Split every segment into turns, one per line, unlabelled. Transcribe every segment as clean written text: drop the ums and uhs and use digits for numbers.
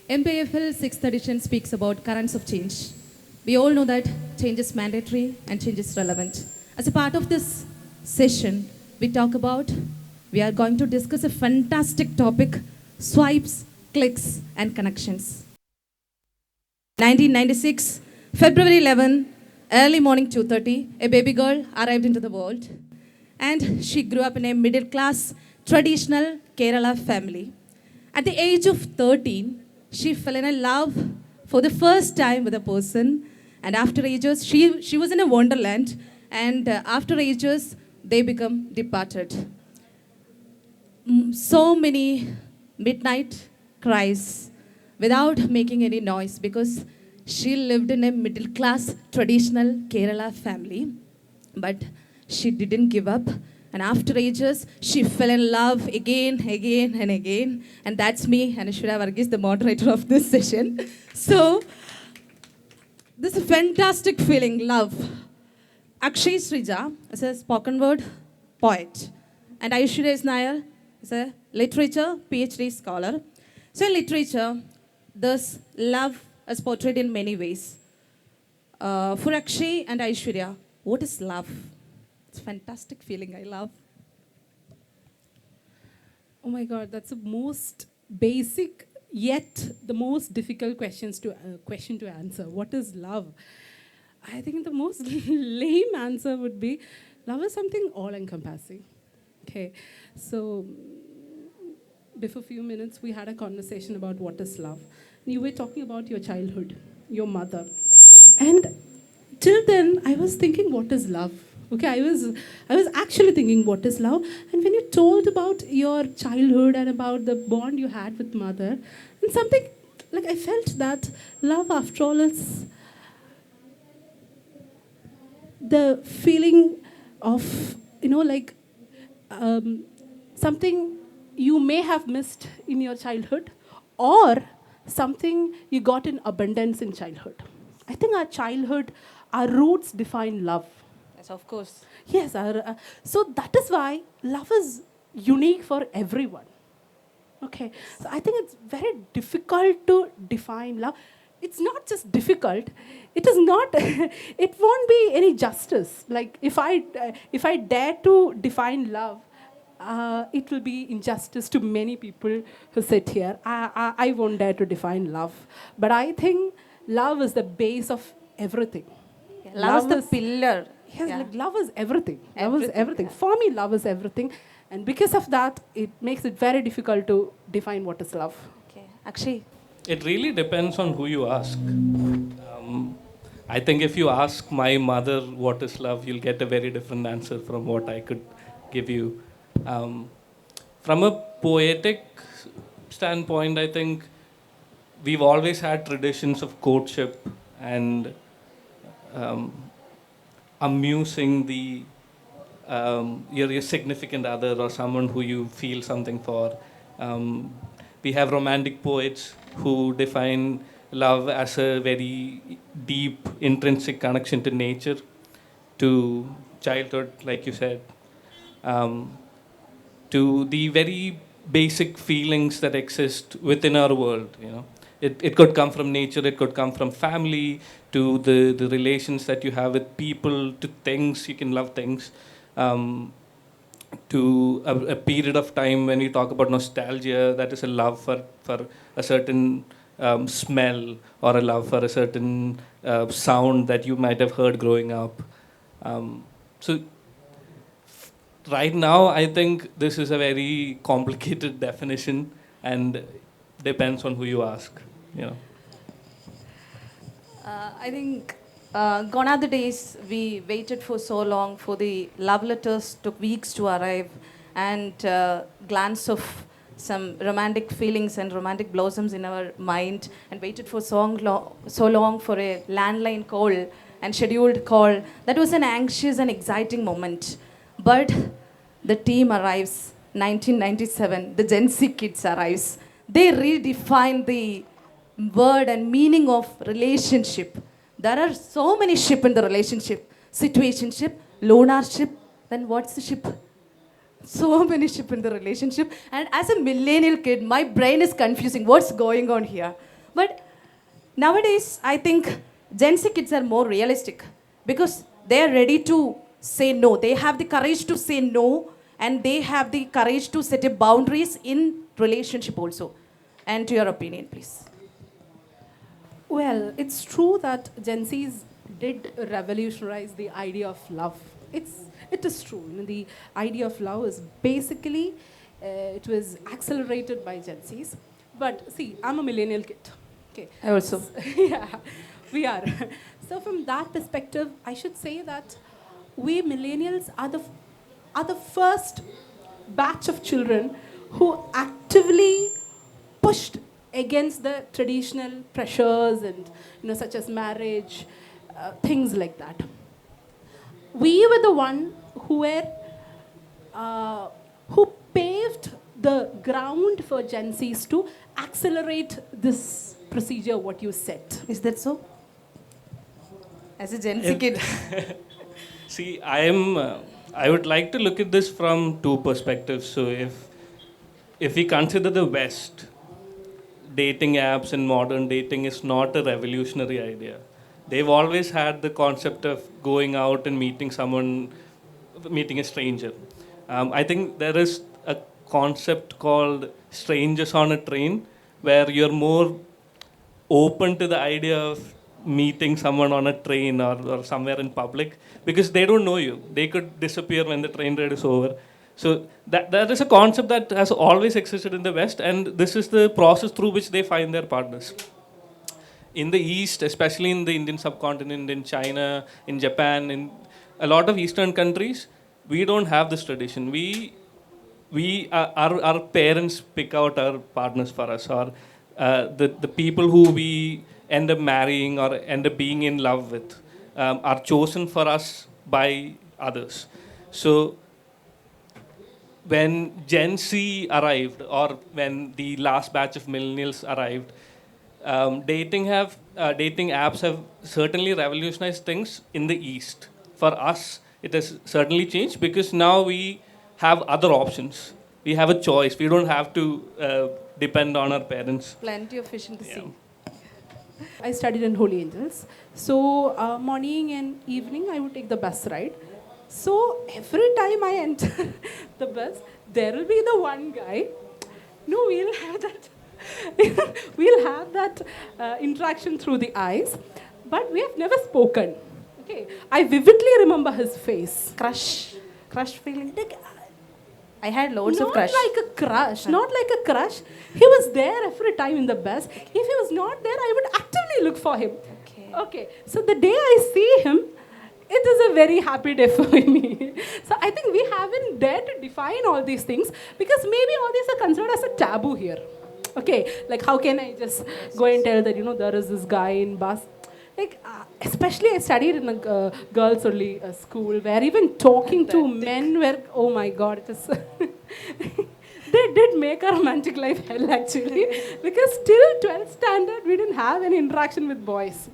MBIFL 6th edition speaks about currents of change. We all know that change is mandatory and change is relevant. As a part of this session, we are going to discuss a fantastic topic, swipes, clicks, and connections. 1996, February 11, early morning 2:30, a baby girl arrived into the world. And she grew up in a middle class, traditional Kerala family. At the age of 13, she fell in love for the first time with a person. And after ages, she was in a wonderland. And after ages, they become departed. So many midnight cries without making any noise because she lived in a middle class, traditional Kerala family. But she didn't give up. And after ages, she fell in love again, and again. And that's me, Anaswara Varghese, the moderator of this session. So, this is a fantastic feeling, love. Akshay Sreeja is a spoken word poet. And Aiswarya S Nair is a literature PhD scholar. So in literature, this love is portrayed in many ways. For Akshay and Aiswarya, what is love? It's a fantastic feeling, I love.
Oh my God, that's the most basic yet the most difficult question to answer. What is love? I think the most lame answer would be love is something all-encompassing. Okay, so before a few minutes we had a conversation about what is love. You were talking about your childhood, your mother, and till then I was thinking, what is love? Okay, I was actually thinking, what is love? And when you told about your childhood and about the bond you had with mother, and something like I felt that love, after all, is the feeling of something you may have missed in your childhood, or something you got in abundance in childhood. I think our childhood, our roots define love.
Yes, of course.
Yes, so that is why love is unique for everyone. Okay, so I think it's very difficult to define love. It's not just difficult, it is not, it won't be any justice. Like if I dare to define love, it will be injustice to many people who sit here. I won't dare to define love. But I think love is the base of everything.
Yeah, love is the pillar.
Yes,
Yeah.
like love is everything. Love is everything.
Yeah.
For me, love is everything. And because of that, it makes it very difficult to define what is love.
Okay, Akshay.
It really depends on who you ask. I think if you ask my mother what is love, you'll get a very different answer from what I could give you. From a poetic standpoint, I think we've always had traditions of courtship and amusing your significant other or someone who you feel something for. We have romantic poets who define love as a very deep, intrinsic connection to nature, to childhood, like you said, to the very basic feelings that exist within our world. It could come from nature, it could come from family, to the relations that you have with people, to things, you can love things, to a period of time when we talk about nostalgia, that is a love for a certain smell, or a love for a certain sound that you might have heard growing up. So right now, I think this is a very complicated definition and depends on who you ask.
I think gone are the days we waited for so long for the love letters, took weeks to arrive, and glance of some romantic feelings and romantic blossoms in our mind, and waited for so long for a landline call and scheduled call. That was an anxious and exciting moment. But the team arrives, 1997, the Gen Z kids arrives. They redefine the word and meaning of relationship. There are so many ship in the relationship. Situationship, lonership, then what's the ship? So many ship in the relationship. And as a millennial kid, my brain is confusing. What's going on here? But nowadays, I think Gen Z kids are more realistic because they are ready to say no. They have the courage to say no, and they have the courage to set up boundaries in relationship also. And to your opinion, please.
Well, it's true that Gen Zs did revolutionize the idea of love. It is true. You know, the idea of love is basically it was accelerated by Gen Zs. But see, I'm a millennial kid. Okay.
I also.
Yeah, we are. So from that perspective, I should say that we millennials are the first batch of children who actively pushed against the traditional pressures and such as marriage, things like that. We were the one who paved the ground for Gen Zs to accelerate this procedure, what you said.
Is that so? As a Gen Z kid.
See, I would like to look at this from two perspectives. So if we consider the West, dating apps and modern dating is not a revolutionary idea. They've always had the concept of going out and meeting a stranger. I think there is a concept called strangers on a train, where you're more open to the idea of meeting someone on a train or somewhere in public, because they don't know you. They could disappear when the train ride is over. So that is a concept that has always existed in the West, and this is the process through which they find their partners. In the East, especially in the Indian subcontinent, in China, in Japan, in a lot of Eastern countries, we don't have this tradition. Our parents pick out our partners for us, or the people who we end up marrying or end up being in love with are chosen for us by others. So when Gen Z arrived, or when the last batch of millennials arrived, dating apps have certainly revolutionized things in the East. For us, it has certainly changed because now we have other options. We have a choice. We don't have to depend on our parents.
Plenty of fish in the
Yeah.
sea.
I studied in Holy Angels. So morning and evening, I would take the bus ride. So every time I enter the bus, there will be the one guy. No, we'll have that. We'll have that interaction through the eyes, but we have never spoken. Okay, I vividly remember his face.
Crush feeling. Like, I had loads
Not
of crush.
like a crush, not like a crush. He was there every time in the bus. If he was not there, I would actively look for him. Okay. So the day I see him, it is a very happy day for me. So I think we haven't dared to define all these things because maybe all these are considered as a taboo here. Okay, like how can I just go and tell that there is this guy in bus? Like especially I studied in a girls only school where even talking to men were, oh my god, it is they did make our romantic life hell actually, because till 12th standard we didn't have any interaction with boys.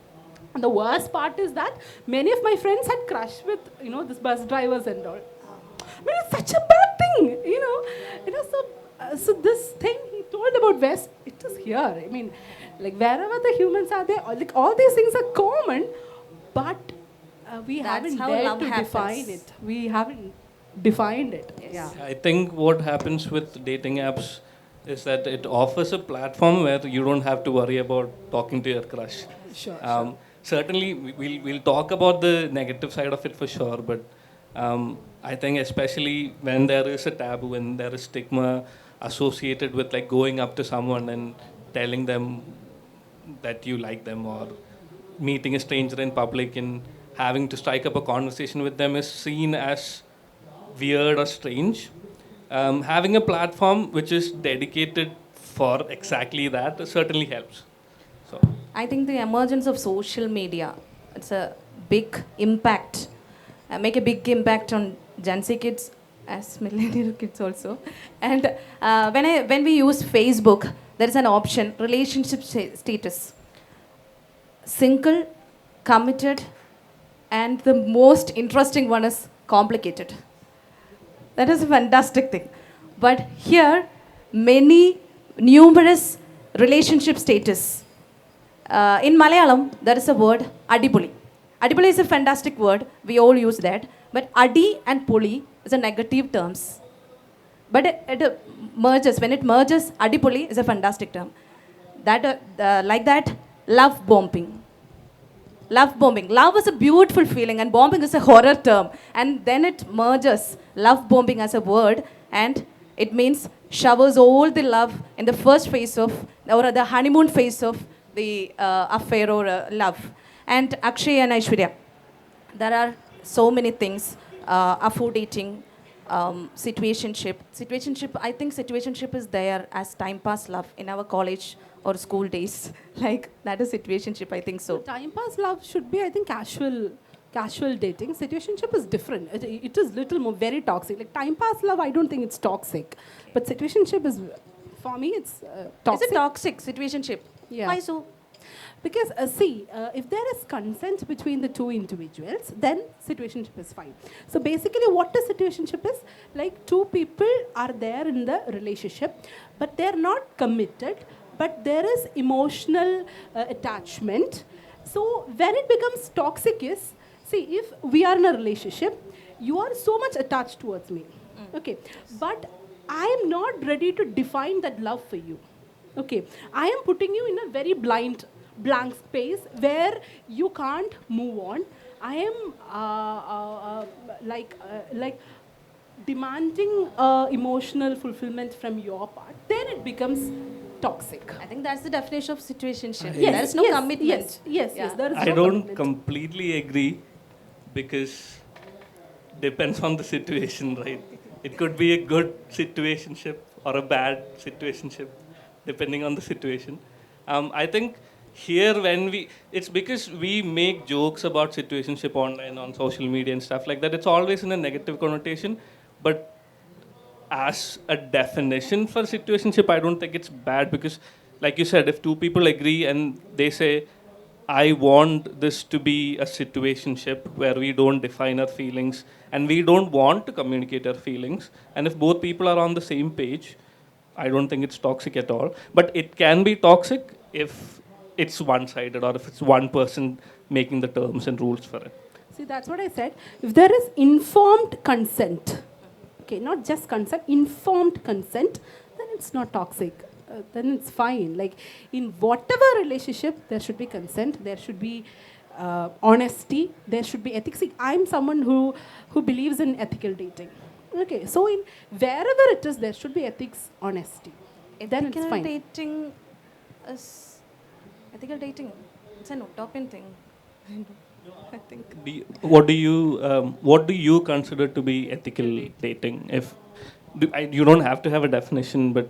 And the worst part is that many of my friends had crush with this bus drivers and all. I mean, it's such a bad thing, so this thing he told about West, it is here. I mean, like wherever the humans are there, like all these things are common, but we haven't dared to define it. We haven't defined it.
Yes.
Yeah.
I think what happens with dating apps is that it offers a platform where you don't have to worry about talking to your crush.
Sure.
Certainly, we'll talk about the negative side of it for sure, but I think especially when there is a taboo and there is stigma associated with like going up to someone and telling them that you like them, or meeting a stranger in public and having to strike up a conversation with them is seen as weird or strange. Having a platform which is dedicated for exactly that certainly helps. So
I think the emergence of social media, it's a big impact, make a big impact on Gen Z kids as millennial kids also. And when we use Facebook, there is an option, relationship status. Single, committed, and the most interesting one is complicated. That is a fantastic thing. But here, numerous relationship status. In Malayalam, there is a word, adipuli. Adipuli is a fantastic word. We all use that. But adi and puli is a negative terms. But it merges. When it merges, adipuli is a fantastic term. Like that, love bombing. Love bombing. Love is a beautiful feeling, and bombing is a horror term. And then it merges love bombing as a word, and it means showers all the love in the first phase of, or the honeymoon phase of the affair or love. And Akshay and Aiswarya, there are so many things. Afford-dating, situationship. Situationship, I think situationship is there as time pass love in our college or school days. Like, that is situationship, I think so.
Time pass love should be, I think, casual dating. Situationship is different. It is little more very toxic. Like time pass love, I don't think it's toxic, but situationship is, for me, it's toxic.
Is it toxic, situationship?
Yeah.
Why so?
Because if there is consent between the two individuals, then situationship is fine. So basically, what a situationship is, like two people are there in the relationship, but they're not committed, but there is emotional attachment. So when it becomes toxic is, see, if we are in a relationship, you are so much attached towards me, okay, but I am not ready to define that love for you. Okay, I am putting you in a very blank space where you can't move on. I am like demanding emotional fulfillment from your part. Then it becomes toxic.
I think that's the definition of situationship.
Yes,
There is no
yes,
commitment.
Yes, there is
I
no
don't
commitment.
completely agree, because depends on the situation, right? It could be a good situationship or a bad situationship, depending on the situation. I think here it's because we make jokes about situationship online on social media and stuff like that. It's always in a negative connotation, but as a definition for situationship, I don't think it's bad, because like you said, if two people agree and they say, I want this to be a situationship where we don't define our feelings and we don't want to communicate our feelings, and if both people are on the same page, I don't think it's toxic at all. But it can be toxic if it's one-sided, or if it's one person making the terms and rules for it.
See, that's what I said. If there is informed consent, okay, not just consent, informed consent, then it's not toxic. Then it's fine. Like in whatever relationship, there should be consent, there should be honesty, there should be ethics. See, I'm someone who believes in ethical dating. Okay, so in wherever it is, there should be ethics, honesty. Then it's
Ethical
fine.
dating is ethical dating. It's an utopian thing. I think.
What do you consider to be ethical dating? You don't have to have a definition, but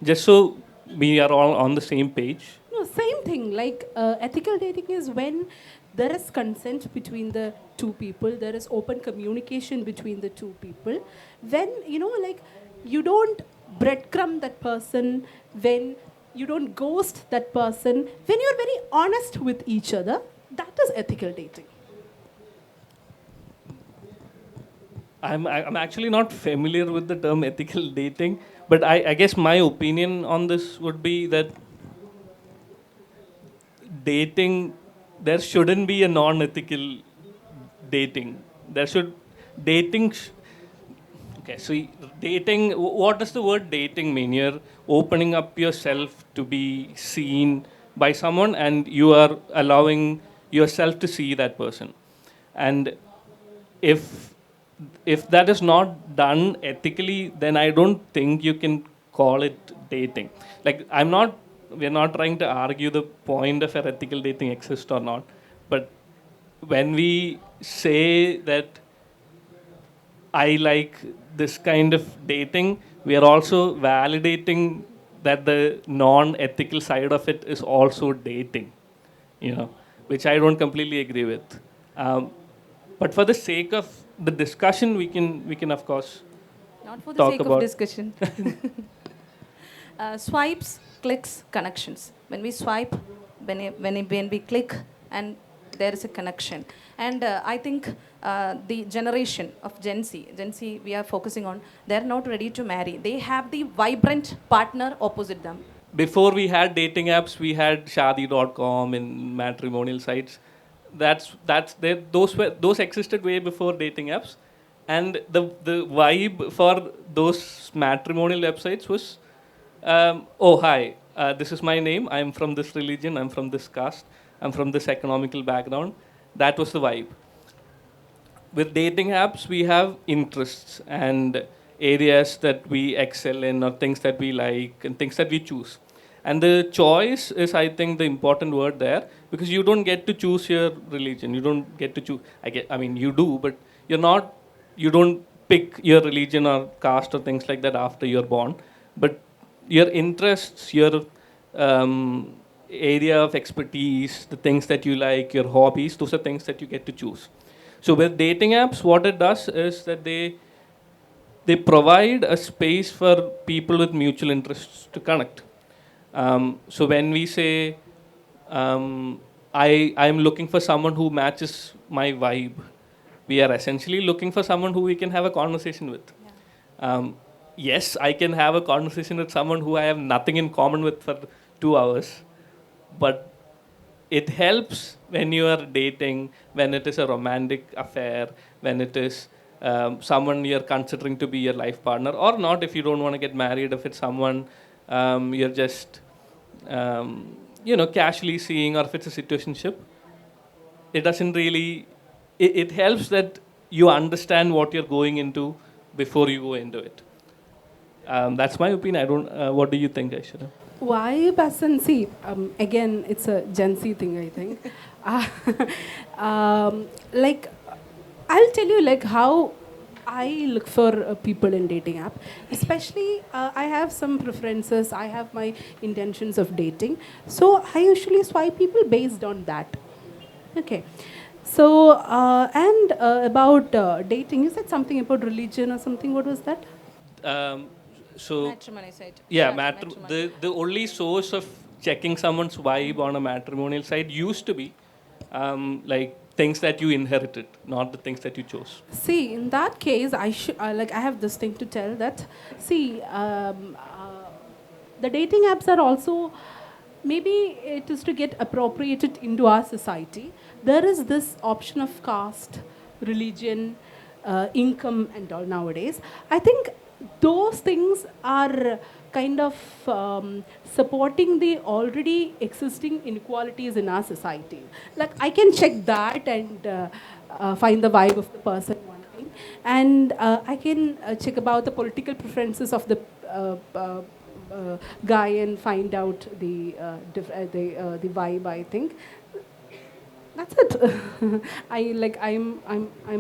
just so we are all on the same page.
No, same thing. Like ethical dating is when there is consent between the two people, there is open communication between the two people. When, like, you don't breadcrumb that person, when you don't ghost that person, when you're very honest with each other, that is ethical dating.
I'm actually not familiar with the term ethical dating, but I guess my opinion on this would be that dating, there shouldn't be a non-ethical dating. There should dating. Okay, so dating. What does the word dating mean? You're opening up yourself to be seen by someone, and you are allowing yourself to see that person. And if that is not done ethically, then I don't think you can call it dating. Like, we're not trying to argue the point of ethical dating exists or not, but when we say that I like this kind of dating, we are also validating that the non-ethical side of it is also dating, which I don't completely agree with. But for the sake of the discussion, we can of course
Not for the
talk
sake
about
of discussion. Swipes, clicks, connections. When we swipe, when we click, and there is a connection. And I think the generation of Gen Z we are focusing on, they're not ready to marry. They have the vibrant partner opposite them.
before we had dating apps, we had Shadi.com and matrimonial sites. Those existed way before dating apps, and the vibe for those matrimonial websites was, oh hi, this is my name. I'm from this religion. I'm from this caste. I'm from this economical background. That was the vibe. With dating apps, we have interests and areas that we excel in, or things that we like, and things that we choose. And the choice is, I think, the important word there, because you don't get to choose your religion. You don't get to choose. I mean, you do, but you're not. You don't pick your religion or caste or things like that after you're born. But your interests, your area of expertise, the things that you like, your hobbies, those are things that you get to choose. So with dating apps, what it does is that they provide a space for people with mutual interests to connect. So when we say I'm looking for someone who matches my vibe, we are essentially looking for someone who we can have a conversation with. Yes, I can have a conversation with someone who I have nothing in common with for 2 hours, but it helps when you are dating, when it is a romantic affair, when it is someone you're considering to be your life partner, or not if you don't want to get married, if it's someone you're just casually seeing, or if it's a situationship. It doesn't really. It helps that you understand what you're going into before you go into it. That's my opinion. I don't. What do you think, Aishwarya?
Why Basan? See, again, it's a Gen Z thing, I think. Like, I'll tell you, like, how I look for people in dating app. Especially, I have some preferences. I have my intentions of dating. So I usually swipe people based on that. Okay. So, and about dating, you said something about religion or something. What was that?
Um, so
Matrimony site.
yeah,
Matrimony.
the only source of checking someone's vibe on a matrimonial site used to be like things that you inherited, not the things that you chose.
See, in that case, I should like I have this thing to tell that. See, the dating apps are also maybe it is to get appropriated into our society. There is this option of caste, religion, income, and all nowadays. I think those things are kind of supporting the already existing inequalities in our society. Like I can check that and find the vibe of the person, one thing, and I can check about the political preferences of the guy and find out the vibe. I think that's it. I'm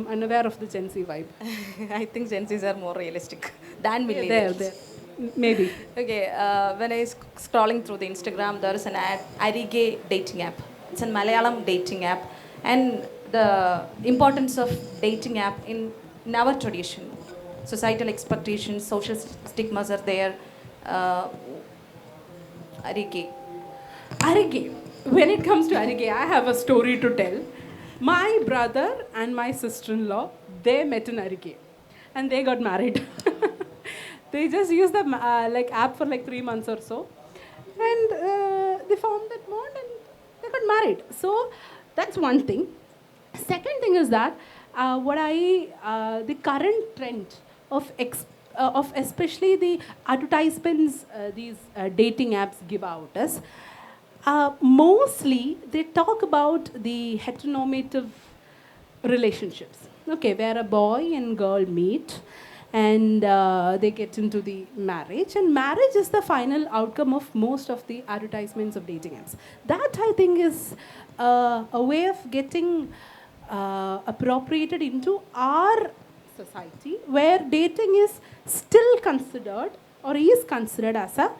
unaware of the Gen Z vibe.
I think Gen Zs are more realistic than
Yeah,
millennials.
there, maybe.
Okay, when I was scrolling through the Instagram, there is an ad, Arige dating app. It's a Malayalam dating app. And the importance of dating app in our tradition. Societal expectations, social stigmas are there. Arige.
Arige. When it comes to Arige, I have a story to tell. My brother and my sister-in-law, they met in Arige, and they got married. They just used the like app for like 3 months or so, and they formed that bond and they got married. So that's one thing. Second thing is that the current trend of especially the advertisements these dating apps give out us. Mostly, they talk about the heteronormative relationships. Okay, where a boy and girl meet and they get into the marriage, and marriage is the final outcome of most of the advertisements of dating apps. That I think is a way of getting appropriated into our society, where dating is still considered or is considered as a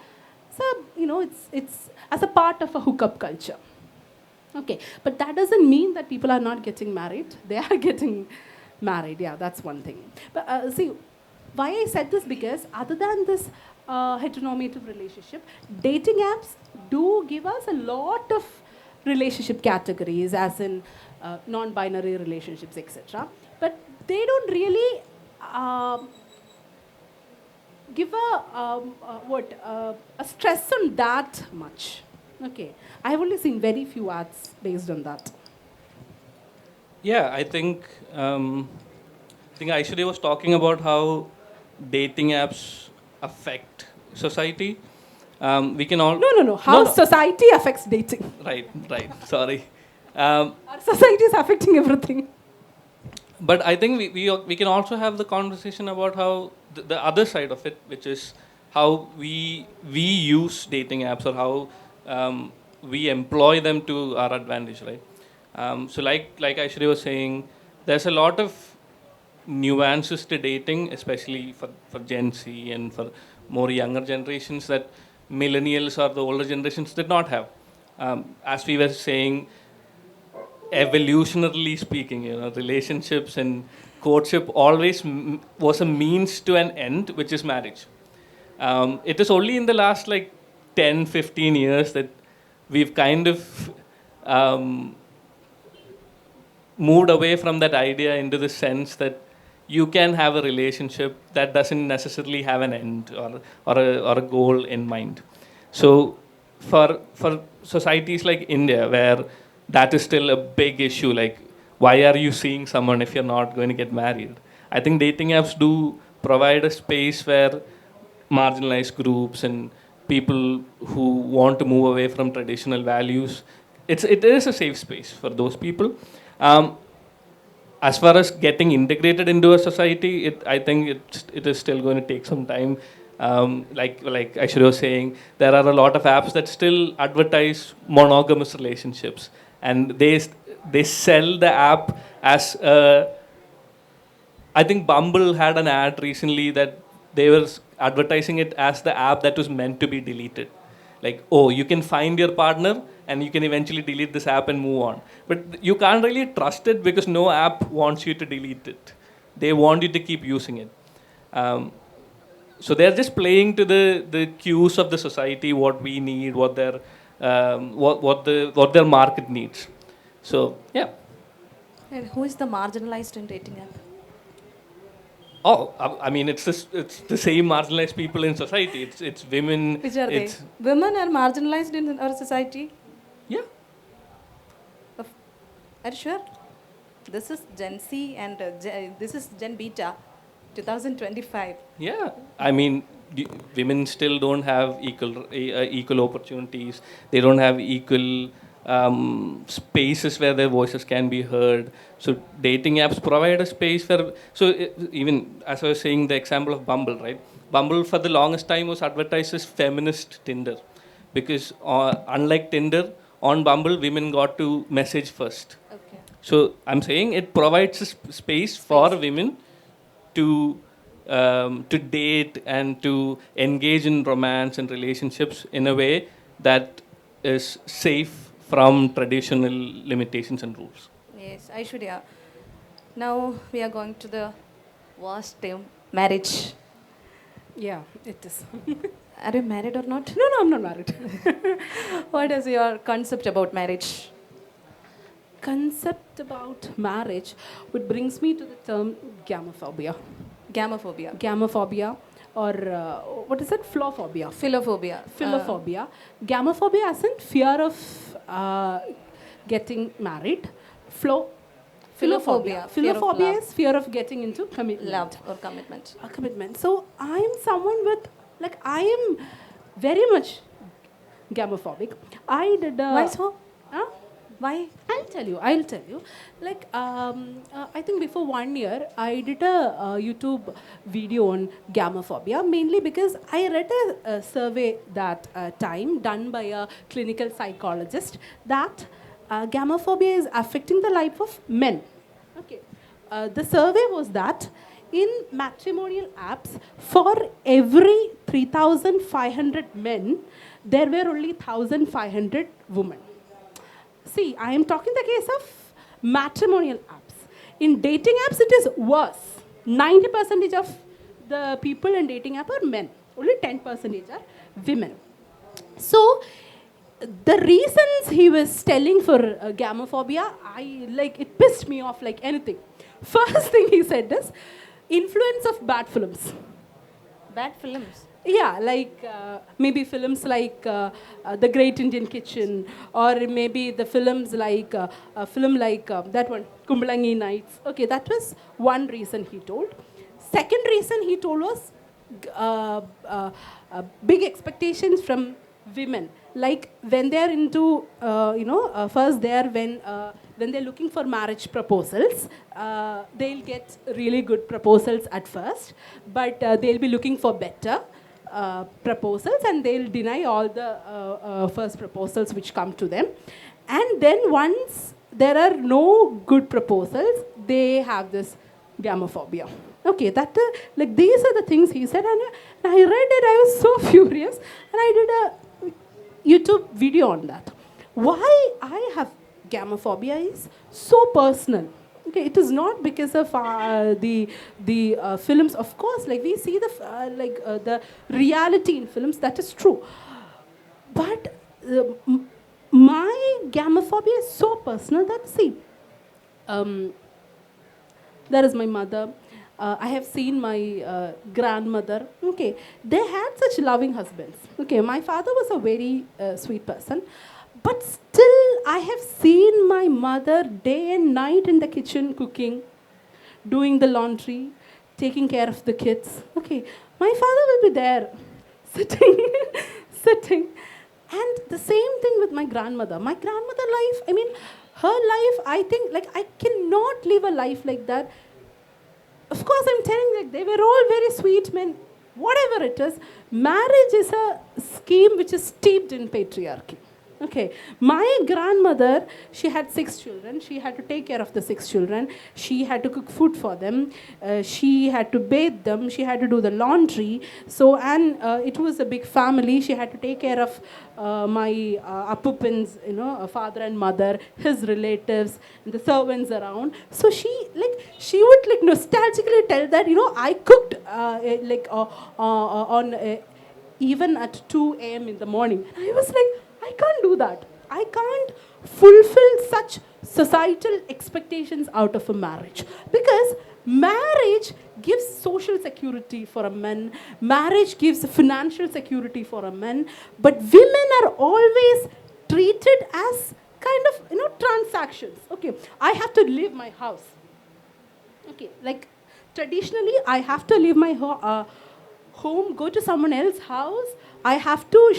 it's as a part of a hookup culture. Okay, but that doesn't mean that people are not getting married. They are getting married. Yeah, that's one thing. But see, why I said this, because other than this heteronormative relationship, dating apps do give us a lot of relationship categories, as in non-binary relationships, etc. But they don't really give a stress on that much. Okay, I have only seen very few ads based on that.
Yeah, I think Aishwarya was talking about how dating apps affect society. We can all
No. How society affects dating.
right. Sorry. Um,
Our society is affecting everything.
but I think we can also have the conversation about how the other side of it, which is how we use dating apps or how we employ them to our advantage, right? So like Aishwarya was saying, there's a lot of nuances to dating, especially for Gen Z and for more younger generations that millennials or the older generations did not have. As we were saying, evolutionarily speaking, relationships and courtship always was a means to an end, which is marriage. It is only in the last like 10, 15 years that we've kind of moved away from that idea into the sense that you can have a relationship that doesn't necessarily have an end or a goal in mind. So for societies like India, where that is still a big issue, like why are you seeing someone if you're not going to get married? I think dating apps do provide a space where marginalized groups and people who want to move away from traditional values, it is a safe space for those people. Um, as far as getting integrated into a society, I think it is still going to take some time. Like Aishwarya was saying, there are a lot of apps that still advertise monogamous relationships, and they sell the app as a. I think Bumble had an ad recently that they were advertising it as the app that was meant to be deleted. Like, oh, you can find your partner and you can eventually delete this app and move on. But you can't really trust it because no app wants you to delete it. They want you to keep using it. Um, so they're just playing to the cues of the society, what we need, what their market needs. So yeah.
And who is the marginalized in dating app?
Oh, I mean, it's the same marginalized people in society. It's women.
Which are they?
It's
Women are marginalized in our society.
yeah.
Are you sure? This is Gen Z and this is Gen Beta, 2025.
Yeah, I mean, women still don't have equal opportunities. They don't have equal spaces where their voices can be heard. So dating apps provide a space for. So even as I was saying, the example of Bumble, right? Bumble for the longest time was advertised as feminist Tinder, because unlike Tinder, on Bumble, women got to message first.
Okay.
So I'm saying it provides a space for women to date and to engage in romance and relationships in a way that is safe from traditional limitations and rules.
Yes, Aishwarya. Now we are going to the worst term, marriage.
Yeah, it is.
Are you married or not?
No, I'm not married.
What is your concept about marriage?
Concept about marriage, which brings me to the term gamophobia.
Gamophobia.
Gamophobia, or what is it? Philophobia.
Philophobia.
Philophobia. Gamophobia as in fear of getting married.
Philophobia. Fear of
Philophobia
love.
is fear of getting into commitment.
Love or commitment.
A commitment. So I am someone with, like, I am very much gamophobic. I did.
Why so?
Huh?
Why?
I'll tell you. Like, I think before 1 year, I did a YouTube video on gamophobia, mainly because I read a survey that time done by a clinical psychologist that gamophobia is affecting the life of men. Okay. The survey was that in matrimonial apps, for every 3,500 men, there were only 1,500 women. See, I am talking the case of matrimonial apps. In dating apps, it is worse. 90% of the people in dating app are men. Only 10% are women. So, the reasons he was telling for gamophobia, it pissed me off like anything. First thing he said is influence of bad films.
Bad films.
Yeah, like maybe films like The Great Indian Kitchen, or maybe the films like a film like that one, Kumbalangi Nights. Okay, that was one reason he told. Second reason he told was big expectations from women. Like when they're into, first there when they're looking for marriage proposals, they'll get really good proposals at first, but they'll be looking for better proposals, and they'll deny all the first proposals which come to them. And then once there are no good proposals, they have this gamophobia. Okay, that like these are the things he said, and I read it. I was so furious, and I did a YouTube video on that. Why I have gamophobia is so personal. Okay, it is not because of the films. Of course, like we see the reality in films. That is true, but my gamophobia is so personal that see. That is my mother. I have seen my grandmother. Okay, they had such loving husbands. Okay, my father was a very sweet person, but still, I have seen my mother day and night in the kitchen cooking, doing the laundry, taking care of the kids. Okay, my father will be there, sitting, sitting. And the same thing with my grandmother. My grandmother life, I mean, her life, I think, like, I cannot live a life like that. Of course, I'm telling you, like, they were all very sweet men. Whatever it is, marriage is a scheme which is steeped in patriarchy. Okay, my grandmother, she had 6 children. She had to take care of the 6 children. She had to cook food for them. She had to bathe them. She had to do the laundry. So, and it was a big family. She had to take care of my appupins, father and mother, his relatives, and the servants around. So she would like nostalgically tell that, I cooked on even at 2 a.m. in the morning. And I was like, I can't do that. I can't fulfill such societal expectations out of a marriage. Because marriage gives social security for a man. Marriage gives financial security for a man. But women are always treated as kind of, transactions. Okay, I have to leave my house. Okay, like traditionally, I have to leave my home, go to someone else's house. I have to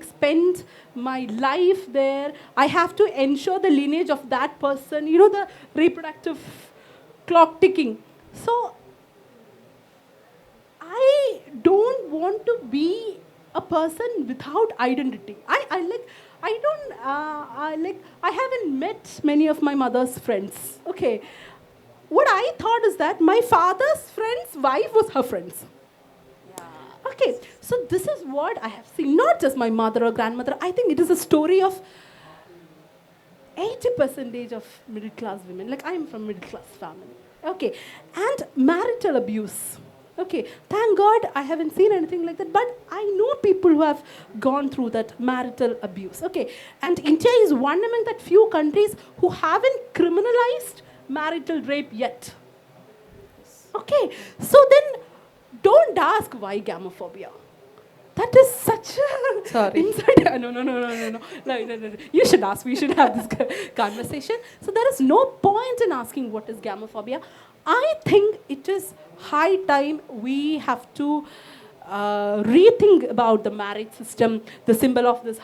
spend my life there. I have to ensure the lineage of that person, the reproductive clock ticking. So I don't want to be a person without identity. I haven't met many of my mother's friends. Okay, what I thought is that my father's friend's wife was her friends. Okay, so this is what I have seen. Not just my mother or grandmother. I think it is a story of 80% of middle class women. Like, I am from middle class family. Okay, and marital abuse. Okay, thank God I haven't seen anything like that, but I know people who have gone through that marital abuse. Okay, and India is one among that few countries who haven't criminalized marital rape yet. Okay, so then don't ask why gamophobia. That is such a
Sorry.
insult. No. You should ask. We should have this conversation. So there is no point in asking what is gamophobia. I think it is high time we have to rethink about the marriage system, the symbol of this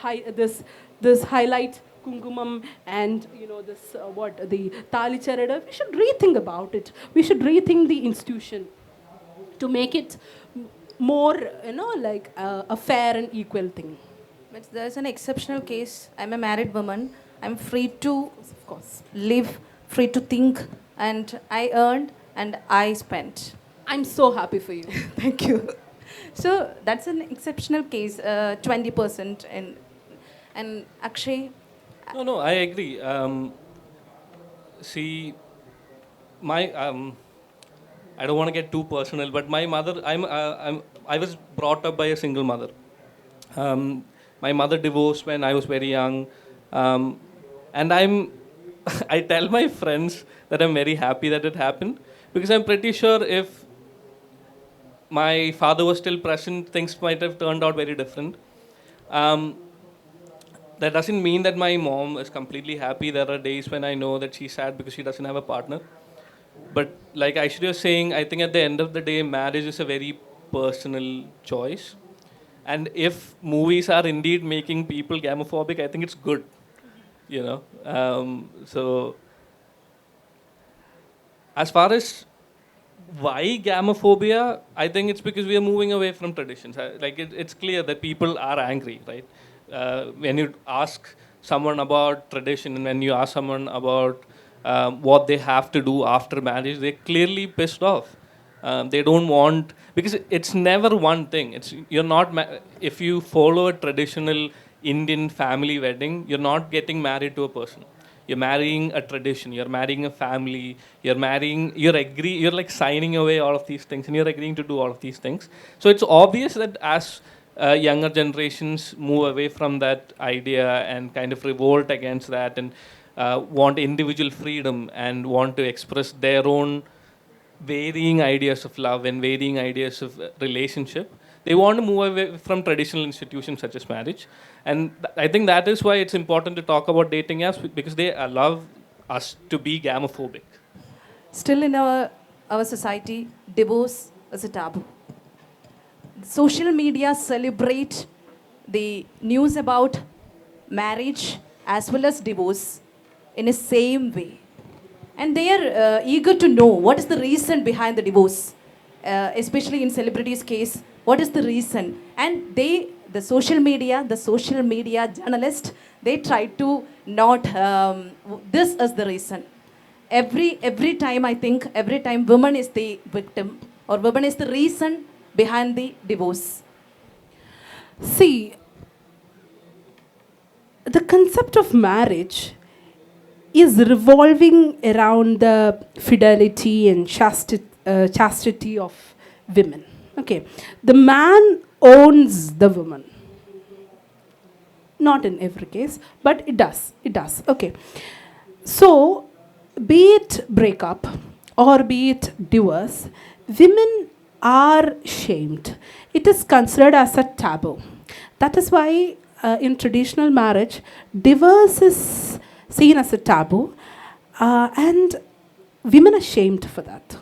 highlight kungumam, and the tali charada. We should rethink about it. We should rethink the institution to make it more, a fair and equal thing.
But there's an exceptional case. I'm a married woman. I'm free to,
Of course.
live, free to think, and I earned and I spent.
I'm so happy for you.
Thank you. So that's an exceptional case, 20%. And Akshay,
No, I agree. See, I don't want to get too personal, but my mother, I was brought up by a single mother. My mother divorced when I was very young, and I tell my friends that I'm very happy that it happened, because I'm pretty sure if my father was still present, things might have turned out very different. Um, that doesn't mean that my mom is completely happy. There are days when I know that she's sad because she doesn't have a partner. But like Aishwarya was saying, I think at the end of the day, marriage is a very personal choice. And if movies are indeed making people gamophobic, I think it's good. You know, so as far as why gamophobia, I think it's because we are moving away from traditions. Like it's clear that people are angry, right? When you ask someone about tradition and when you ask someone about what they have to do after marriage, they're clearly pissed off. They don't want, because it's never one thing. It's you're not if you follow a traditional Indian family wedding, you're not getting married to a person. You're marrying a tradition, you're marrying a family, you're like signing away all of these things and you're agreeing to do all of these things. So it's obvious that as younger generations move away from that idea and kind of revolt against that and want individual freedom and want to express their own varying ideas of love and varying ideas of relationship. They want to move away from traditional institutions such as marriage. And I think that is why it's important to talk about dating apps because they allow us to be gamophobic.
Still in our society, divorce is a taboo. Social media celebrate the news about marriage as well as divorce in a same way. And they are eager to know what is the reason behind the divorce, especially in celebrities' case. What is the reason? And the social media journalists, they try to not. This is the reason. Every time I think every time woman is the victim or woman is the reason behind the divorce.
See, the concept of marriage is revolving around the fidelity and chastity of women. Okay, the man owns the woman. Not in every case, but it does. It does. Okay, so be it breakup or be it divorce, women are shamed. It is considered as a taboo. That is why in traditional marriage, divorce is seen as a taboo, and women are shamed for that.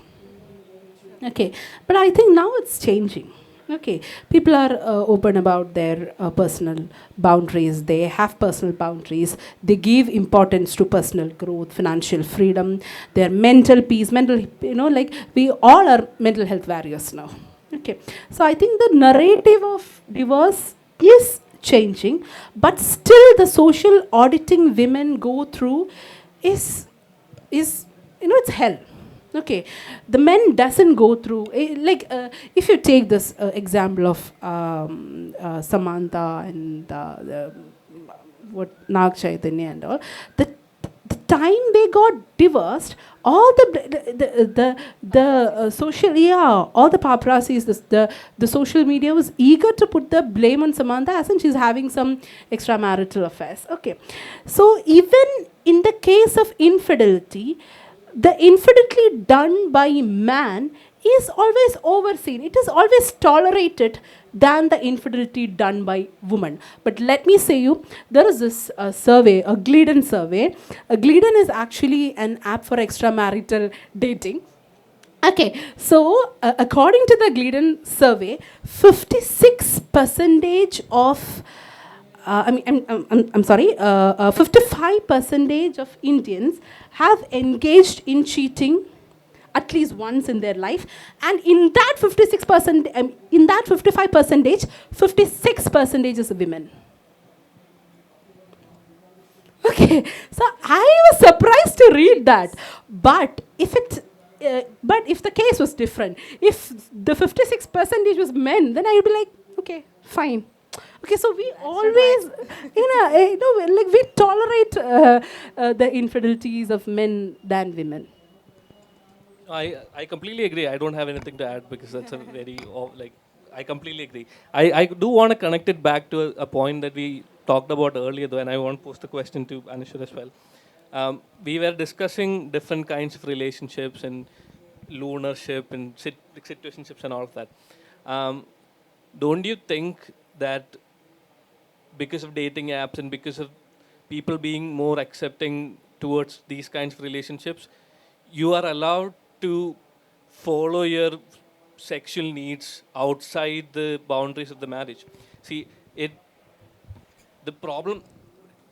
Okay, but I think now it's changing. Okay, people are open about their personal boundaries. They have personal boundaries. They give importance to personal growth, financial freedom, their mental peace, like we all are mental health warriors now. Okay, so I think the narrative of divorce is changing, but still the social auditing women go through is it's hell. Okay, the men doesn't go through if you take this example of Samantha and what Nag Chaitanya and all, the time they got divorced, all the social all the paparazzis, the social media was eager to put the blame on Samantha as in she's having some extramarital affairs. Okay, so even in the case of infidelity, the infidelity done by man is always overseen. It is always tolerated than the infidelity done by woman. But let me say you, there is this survey, a Glidden survey. A Glidden is actually an app for extramarital dating. Okay, so according to the Glidden survey, 56% of I'm sorry, 55% of Indians have engaged in cheating at least once in their life, and in that 56%, in that 55%, 56% is women. Okay, so I was surprised to read that, but if the case was different, if the 56% was men, then I would be like, okay, fine. Okay, so we always, we tolerate the infidelities of men than women.
I completely agree. I don't have anything to add because that's a very, I completely agree. I do want to connect it back to a point that we talked about earlier, though, and I want to post a question to Anaswara as well. We were discussing different kinds of relationships and lunarship and situationships and all of that. Um, don't you think that because of dating apps and because of people being more accepting towards these kinds of relationships, you are allowed to follow your sexual needs outside the boundaries of the marriage? See, it the problem,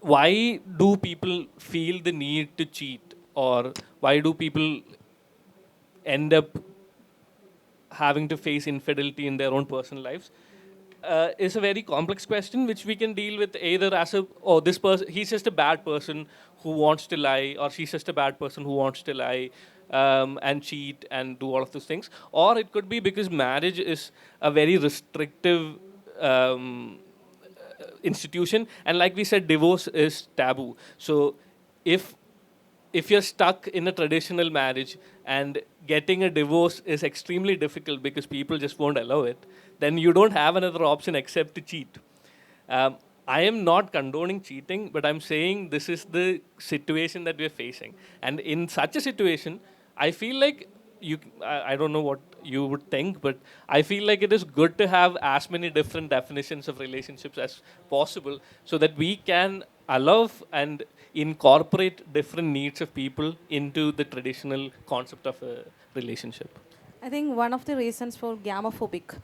why do people feel the need to cheat, or why do people end up having to face infidelity in their own personal lives, is a very complex question which we can deal with either as a, oh, this person, he's just a bad person who wants to lie, or she's just a bad person who wants to lie and cheat and do all of those things. Or it could be because marriage is a very restrictive institution, and like we said, divorce is taboo. So if you're stuck in a traditional marriage and getting a divorce is extremely difficult because people just won't allow it, then you don't have another option except to cheat. I am not condoning cheating, but I'm saying this is the situation that we're facing. And in such a situation, I feel like I don't know what you would think, but I feel like it is good to have as many different definitions of relationships as possible so that we can allow and incorporate different needs of people into the traditional concept of a relationship.
I think one of the reasons for gamophobic,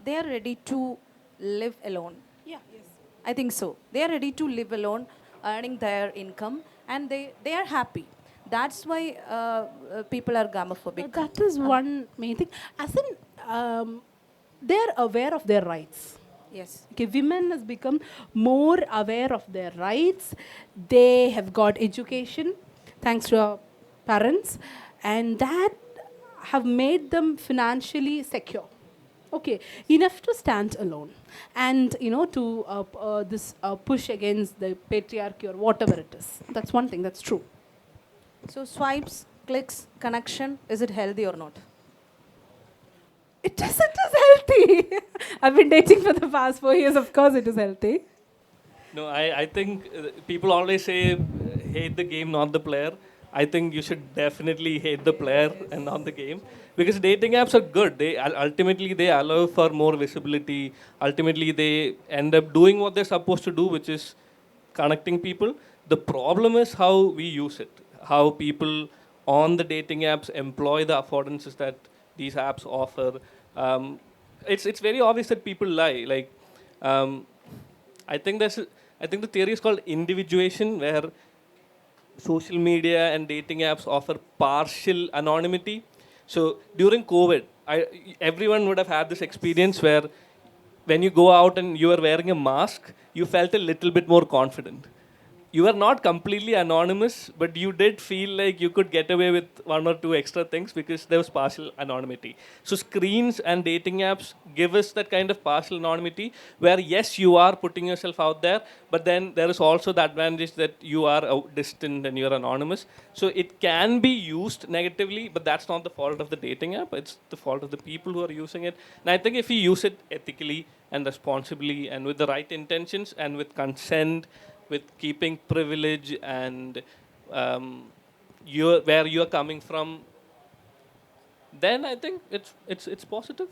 they are ready to live alone.
Yeah, yes.
I think so. They are ready to live alone, earning their income, and they are happy. That's why people are gamophobic.
That is one main thing. As in, they're aware of their rights.
Yes.
Okay, women has become more aware of their rights. They have got education, thanks to our parents, and that have made them financially secure. Okay, enough to stand alone, and to this push against the patriarchy or whatever it is. That's one thing. That's true.
So swipes, clicks, connection, is it healthy or not?
It is healthy. I've been dating for the past 4 years. Of course, it is healthy.
No, I think people always say hate the game, not the player. I think you should definitely hate the player and not the game, because dating apps are good. Ultimately they allow for more visibility. Ultimately they end up doing what they're supposed to do, which is connecting people. The problem is how we use it, how people on the dating apps employ the affordances that these apps offer. It's very obvious that people lie. Like, I think I think the theory is called individuation, where social media and dating apps offer partial anonymity. So during COVID, everyone would have had this experience where when you go out and you are wearing a mask, you felt a little bit more confident. You are not completely anonymous, but you did feel like you could get away with one or two extra things because there was partial anonymity. So screens and dating apps give us that kind of partial anonymity where, yes, you are putting yourself out there, but then there is also the advantage that you are distant and you're anonymous. So it can be used negatively, but that's not the fault of the dating app. It's the fault of the people who are using it. And I think if you use it ethically and responsibly and with the right intentions and with consent, with keeping privilege and where you're coming from, then I think it's positive.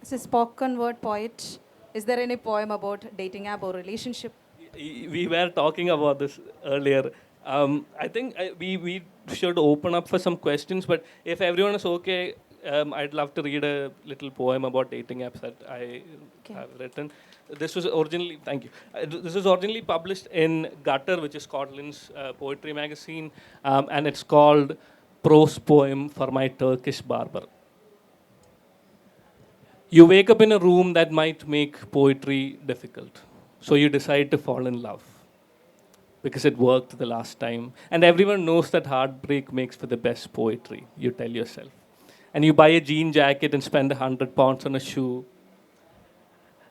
As a spoken word poet, is there any poem about dating app or relationship?
We were talking about this earlier. I think we should open up for some questions, but if everyone is okay, I'd love to read a little poem about dating apps that I have written. This was originally, thank you. This was originally published in Gutter, which is Scotland's poetry magazine, and it's called Prose Poem for My Turkish Barber. You wake up in a room that might make poetry difficult, so you decide to fall in love because it worked the last time. And everyone knows that heartbreak makes for the best poetry, you tell yourself. And you buy a jean jacket and spend £100 on a shoe.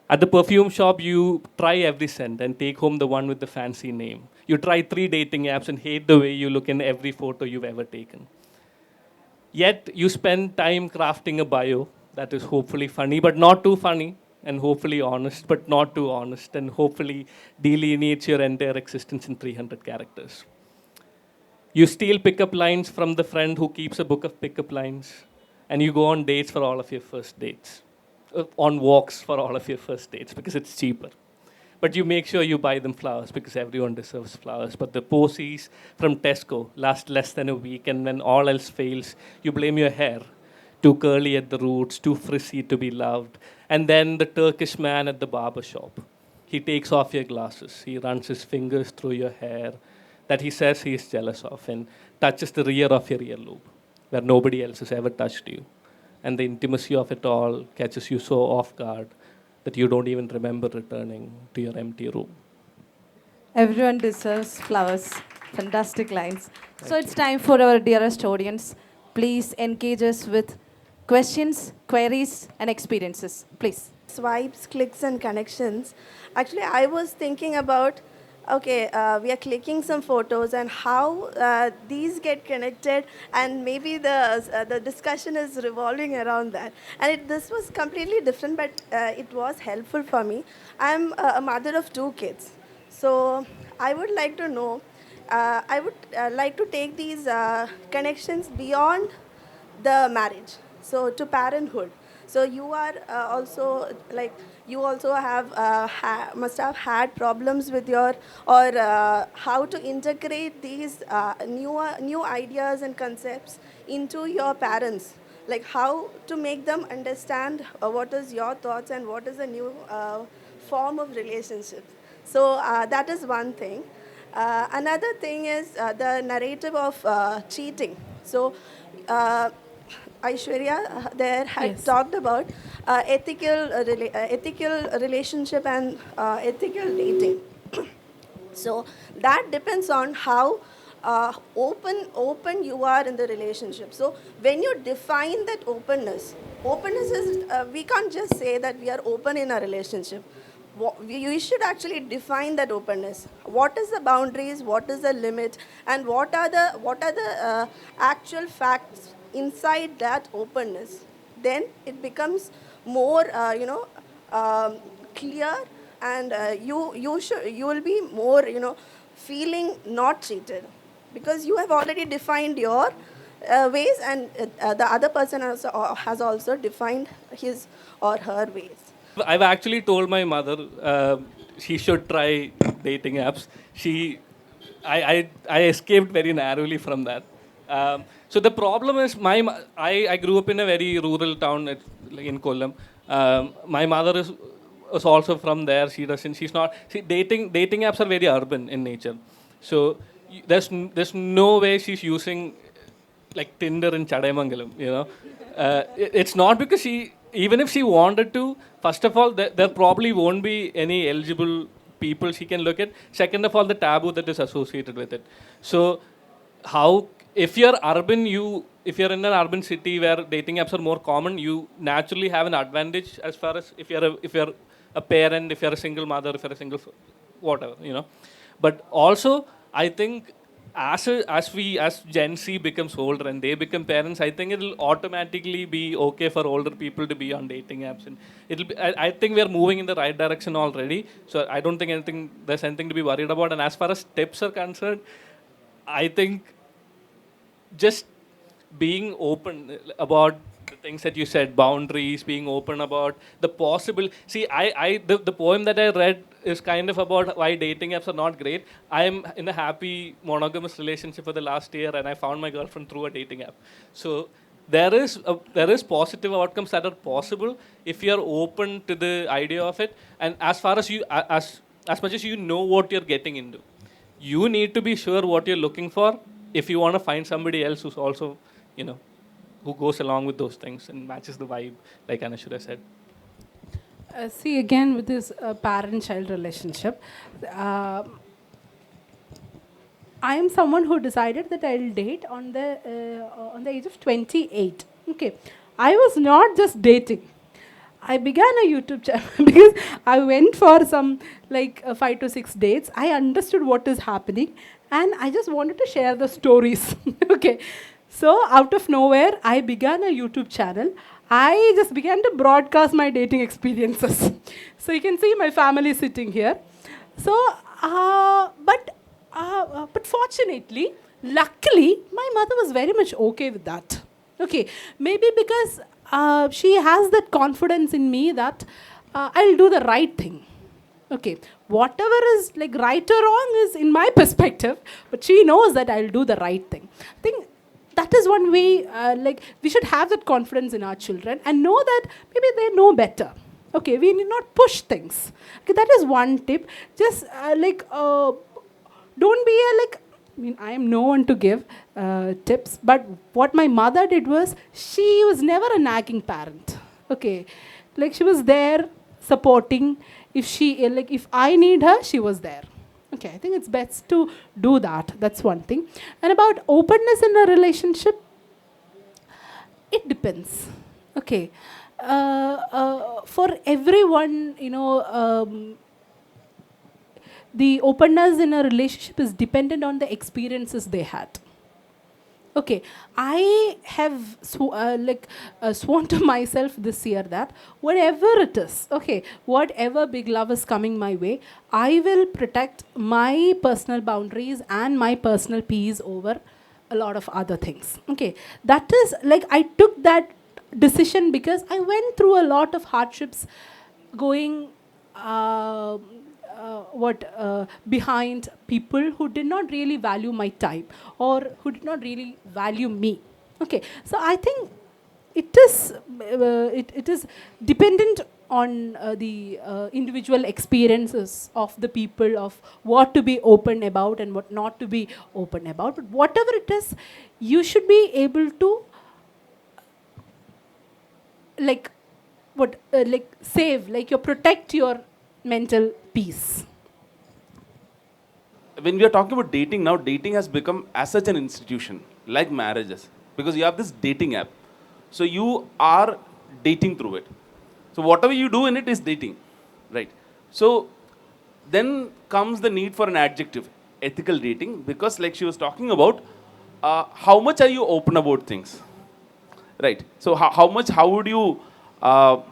At the perfume shop, you try every scent and take home the one with the fancy name. You try 3 dating apps and hate the way you look in every photo you've ever taken. Yet, you spend time crafting a bio that is hopefully funny, but not too funny, and hopefully honest, but not too honest, and hopefully delineates your entire existence in 300 characters. You steal pickup lines from the friend who keeps a book of pickup lines, and you go on dates for all of your first dates. on walks for all of your first dates because it's cheaper. But you make sure you buy them flowers because everyone deserves flowers. But the posies from Tesco last less than a week, and when all else fails, you blame your hair. Too curly at the roots, too frizzy to be loved. And then the Turkish man at the barber shop. He takes off your glasses. He runs his fingers through your hair that he says he is jealous of and touches the rear of your earlobe where nobody else has ever touched you. And the intimacy of it all catches you so off guard that you don't even remember returning to your empty room.
Everyone deserves flowers. Fantastic lines. So it's time for our dearest audience. Please engage us with questions, queries, and experiences. Please.
Swipes, clicks, and connections. Actually, I was thinking about, okay, we are clicking some photos and how these get connected, and maybe the discussion is revolving around that. And this was completely different, but it was helpful for me. I'm a mother of 2 kids, so I would like to know. I would like to take these connections beyond the marriage, so to parenthood. So you are also like you also have must have had problems with your or how to integrate these new ideas and concepts into your parents, like how to make them understand what is your thoughts and what is a new form of relationship. So that is one thing. Another thing is the narrative of cheating. So Aiswarya there had
Yes.
talked about ethical relationship and ethical dating. So that depends on how open you are in the relationship. So when you define that openness is we can't just say that we are open in a relationship. We should actually define that openness. What is the boundaries? What is the limit? And what are the actual facts inside that openness? Then it becomes more clear, and you will be more feeling not cheated because you have already defined your ways, and the other person has also defined his or her ways.
I've actually told my mother she should try dating apps. I escaped very narrowly from that. So the problem is, I grew up in a very rural town in Kollam. My mother is also from there. She's not. See, dating apps are very urban in nature. So there's no way she's using like Tinder in Chadaimangalam, it's not because even if she wanted to, first of all, there probably won't be any eligible people she can look at. Second of all, the taboo that is associated with it. So, if you're if you're in an urban city where dating apps are more common, you naturally have an advantage as far as if you're a parent, if you're a single mother, if you're a single whatever, But also, I think as Gen Z becomes older and they become parents, I think it'll automatically be okay for older people to be on dating apps, and I think we're moving in the right direction already. So I don't think there's anything to be worried about. And as far as tips are concerned, I think just being open about the things that you said, boundaries, being open about the possible. See, the poem that I read is kind of about why dating apps are not great. I'm in a happy monogamous relationship for the last year, and I found my girlfriend through a dating app. So there is positive outcomes that are possible if you are open to the idea of it. And as far as as much as you know what you're getting into, you need to be sure what you're looking for if you want to find somebody else who's also, who goes along with those things and matches the vibe, like Anaswara said.
See, again, with this parent-child relationship, I am someone who decided that I'll date on the age of 28. Okay, I was not just dating. I began a YouTube channel because I went for some 5 to 6 dates. I understood what is happening, and I just wanted to share the stories. Okay, so out of nowhere, I began a YouTube channel. I just began to broadcast my dating experiences. So you can see my family sitting here. So, but fortunately, luckily, my mother was very much okay with that. Okay, maybe because she has that confidence in me that I'll do the right thing. Okay, whatever is like right or wrong is in my perspective, but she knows that I'll do the right thing. I think that is one way, like we should have that confidence in our children and know that maybe they know better. Okay, we need not push things. Okay, that is one tip. Just don't be a like, I mean, I am no one to give tips, but what my mother did was, she was never a nagging parent. Okay, like she was there supporting. If she, like, if I need her, she was there. Okay, I think it's best to do that. That's one thing. And about openness in a relationship, it depends. Okay, for everyone, the openness in a relationship is dependent on the experiences they had. Okay, I have sworn to myself this year that whatever it is, okay, whatever big love is coming my way, I will protect my personal boundaries and my personal peace over a lot of other things. Okay, that is like, I took that decision because I went through a lot of hardships going behind people who did not really value my time or who did not really value me. Okay, so I think it is dependent on the individual experiences of the people, of what to be open about and what not to be open about. But whatever it is, you should be able to save, like, you protect your mental peace.
When we are talking about dating now, dating has become as such an institution, like marriages, because you have this dating app. So you are dating through it. So whatever you do in it is dating, right? So then comes the need for an adjective, ethical dating, because like she was talking about, how much are you open about things, right? So how would you, while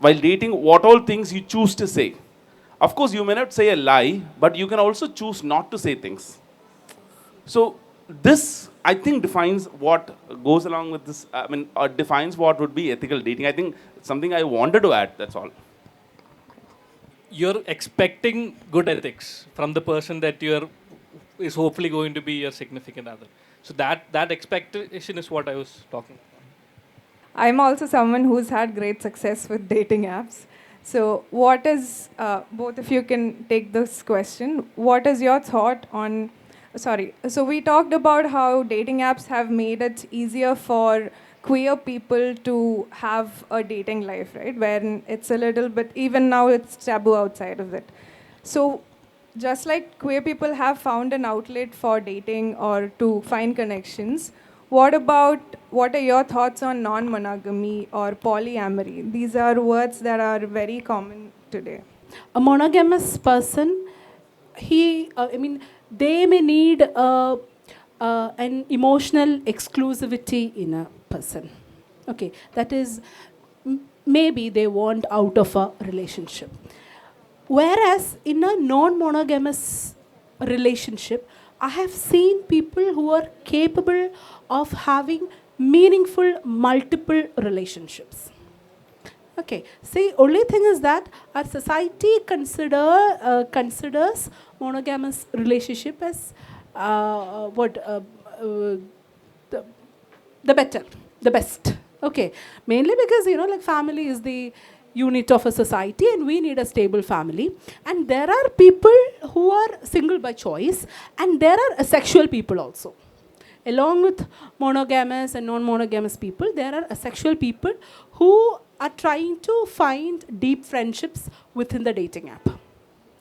dating, what all things you choose to say? Of course, you may not say a lie, but you can also choose not to say things. So this, I think, defines what goes along with this, defines what would be ethical dating. I think it's something I wanted to add, that's all.
You're expecting good ethics from the person that is hopefully going to be your significant other. So that expectation is what I was talking about.
I'm also someone who's had great success with dating apps. So what is, both of you can take this question, what is your thought on, so we talked about how dating apps have made it easier for queer people to have a dating life, right? Where it's a little bit, even now it's taboo outside of it. So just like queer people have found an outlet for dating or to find connections, what are your thoughts on non-monogamy or polyamory? These are words that are very common today.
A monogamous person, they may need an emotional exclusivity in a person. Okay, that is, maybe they want out of a relationship. Whereas in a non-monogamous relationship, I have seen people who are capable of having meaningful multiple relationships. Okay, see, only thing is that our society considers monogamous relationship as the better, the best. Okay, mainly because like family is the unit of a society and we need a stable family. And there are people who are single by choice and there are asexual people also. Along with monogamous and non-monogamous people, there are asexual people who are trying to find deep friendships within the dating app.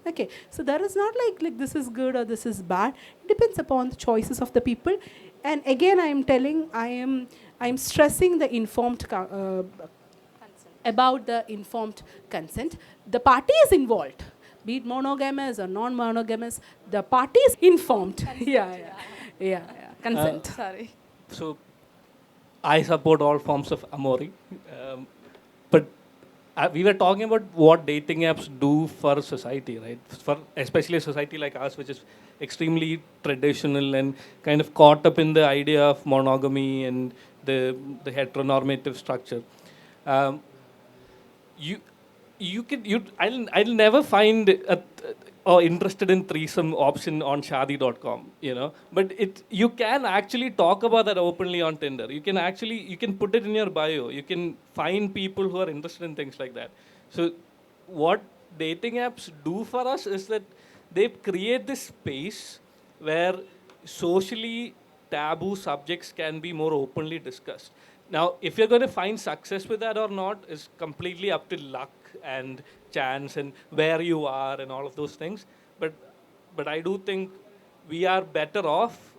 Okay, so there is not like this is good or this is bad. It depends upon the choices of the people. And again, I am stressing the informed about the informed consent. The party is involved, be it monogamous or non-monogamous. The party is informed. Yeah. Consent.
Sorry.
So I support all forms of amory. But we were talking about what dating apps do for society, right? For especially a society like ours, which is extremely traditional and kind of caught up in the idea of monogamy and the heteronormative structure. Um, you I'll never find or interested in threesome option on shadi.com, but you can actually talk about that openly on Tinder. You can put it in your bio. You can find people who are interested in things like that. So what dating apps do for us is that they create this space where socially taboo subjects can be more openly discussed. Now, if you're going to find success with that or not is completely up to luck and chance and where you are and all of those things. But I do think we are better off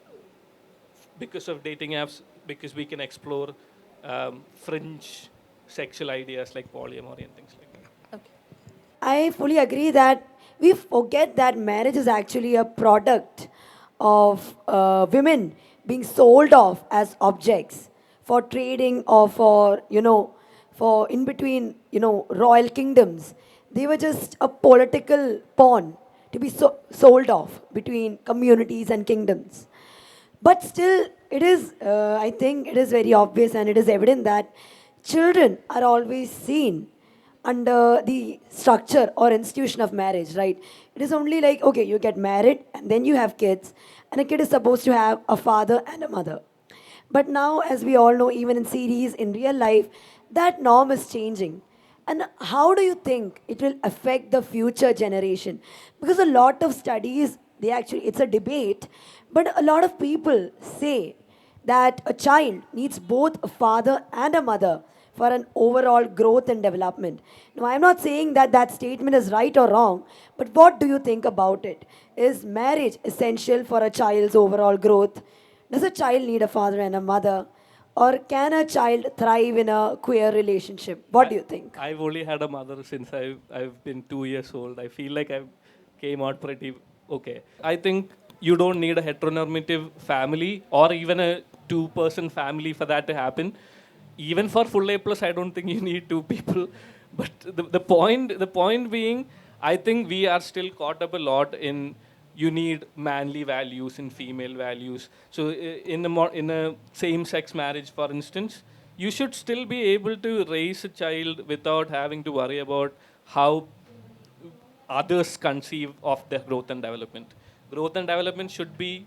because of dating apps, because we can explore fringe sexual ideas like polyamory and things like that.
Okay.
I fully agree that we forget that marriage is actually a product of women being sold off as objects for trading or for, for in between, royal kingdoms. They were just a political pawn to be sold off between communities and kingdoms. But still, I think it is very obvious and it is evident that children are always seen under the structure or institution of marriage, right? It is only like, okay, you get married and then you have kids, and a kid is supposed to have a father and a mother. But now, as we all know, even in series, in real life, that norm is changing. And how do you think it will affect the future generation? Because a lot of studies, it's a debate, but a lot of people say that a child needs both a father and a mother for an overall growth and development. Now, I'm not saying that that statement is right or wrong, but what do you think about it? Is marriage essential for a child's overall growth? Does a child need a father and a mother? Or can a child thrive in a queer relationship? What do you think?
I've only had a mother since I've been 2 years old. I feel like I came out pretty okay. I think you don't need a heteronormative family or even a two-person family for that to happen. Even for full A plus, I don't think you need two people. But the point being, I think we are still caught up a lot in you need manly values and female values. So in a same-sex marriage, for instance, you should still be able to raise a child without having to worry about how others conceive of their growth and development. Growth and development should be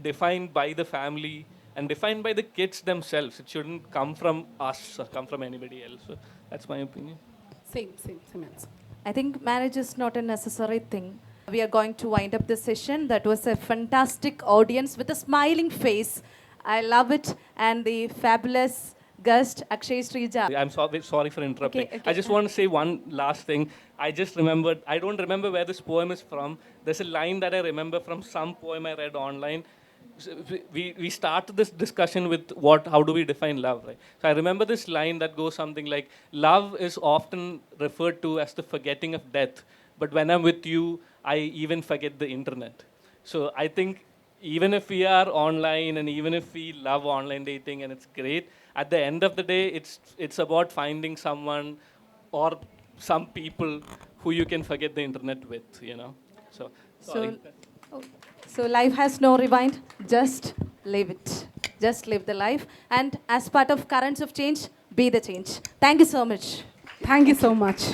defined by the family and defined by the kids themselves. It shouldn't come from us or come from anybody else. So that's my opinion.
Same answer.
I think marriage is not a necessary thing. We are going to wind up this session. That was a fantastic audience with a smiling face. I love it. And the fabulous guest, Akshay Sreeja.
I'm sorry for interrupting.
Okay.
I just want to say one last thing. I just remembered, I don't remember where this poem is from. There's a line that I remember from some poem I read online. We started this discussion with how do we define love, right? So I remember this line that goes something like, love is often referred to as the forgetting of death, but when I'm with you, I even forget the internet. So I think even if we are online and even if we love online dating and it's great, at the end of the day, it's about finding someone or some people who you can forget the internet with, So, sorry.
So life has no rewind. Just live it. Just live the life. And as part of currents of change, be the change. Thank you so much.
Thank you so much.